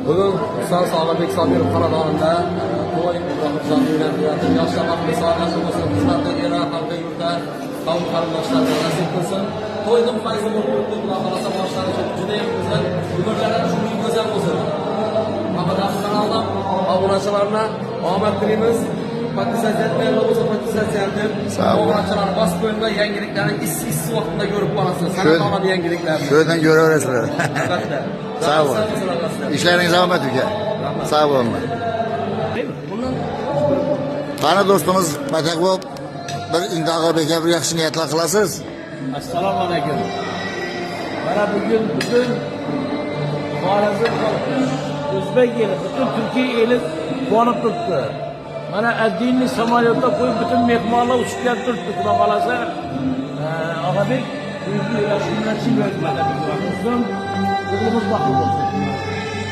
Bugün Usta Sağlabek Sabirov xonadonida to'y Ibrohimjon uylantiryapti. Yoshlar misolasi bo'lsin, xizmatda yana xalqqa yurtda qavm qarindoshlarga nasib qilsin. To'yning fayzi bo'lib o'tdi. Xudo xolasa boshlanishi juda ham go'zal, umrlari shunday go'zal bo'lsin. Mahmudov kanalida obunachilarga omad tilaymiz. Podpisatsiyalar bo'lsa podpisatsiyalar. Obunachilar bosib qo'yinglar, yangiliklarni issiz vaqtida ko'rib qolasiz. San'atxonada yangiliklar. Şuradan görebilirsiniz. Albatta. Sağ olun. İşleriniz rahmet ülke. Sağ olun. Qani do'stimiz Matakbob bir indağa beka bir yaxshi niyatlar qilasiz. Assalomu alaykum. Mana bugün bütün Xorazm xalqi, O'zbek eli, bütün Türkiye eli quvonib turibdi. Mana Addinni samolyotda qo'yib bütün mehmonlar uchib kelib turibdi. Xudo xolasa, Og'abek buyuk yaxshilar chim o'tmadi. Bizning o'g'limiz baxtli bo'lsin.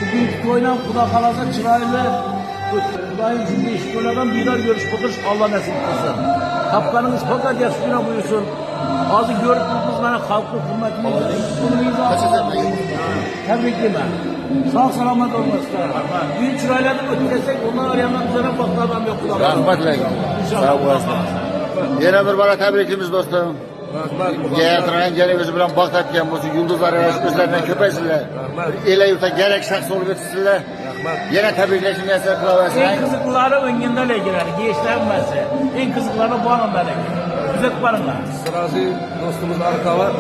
Bugün to'ydan Xudo xolasa chiroyli Xudoyim shunday ish qo'ladan diydor ko'rish qudirish Allah nasib qilsin. Tapkanınız fakat yaşına buyursun. Azı görüp biz bana halkı hürmetini tebrikleme. Sağ selamet olmasın. Büyük çıraylarını ötüresek onlar arayanlar üzerine baklı adam yok. Rahmetle. Sağ olasın. Yine bir bana tebrikimiz dostum. Geyatırağın gelimizi bilen bakt etken bu yıldızlar özlerinden köpesinler. İle yurta gerek şahs olup etsinler. Yine tebrikleşin yeser kılavası. En kızıkları öngünde legiler, geçlenmezse. En kızıkları bu anında legiler. Güzel barınlar. Sırası dostumuz Arkalı.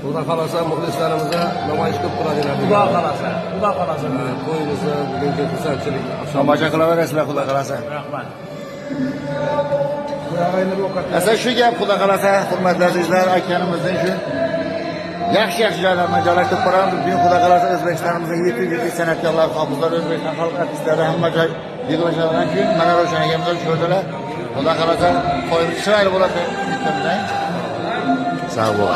Burada kalasa muhlislerimize namayiş kılıp kıladığına bir Kuda kalasa, kuda kalasa. Toyumuza, bugünkü kısalçılık. Amaca kılaveresler kuda kalasa. Rahman. Esa şu gap kuda kalasa, hürmetli azizler, aykanımızın şu. Yaxshi joylardan joylashtirib boramiz. Bugun Xudo qalasa O'zbekistonimizning yetuk san'atkorlar, hofizlar, O'zbekiston xalq artistlari hamma joy yig'ilishadigan kun mana Ro'shan akamizlar ko'rdilar. Xudo qalasa qo'yib chiroyli bo'ladi. Sağ olun.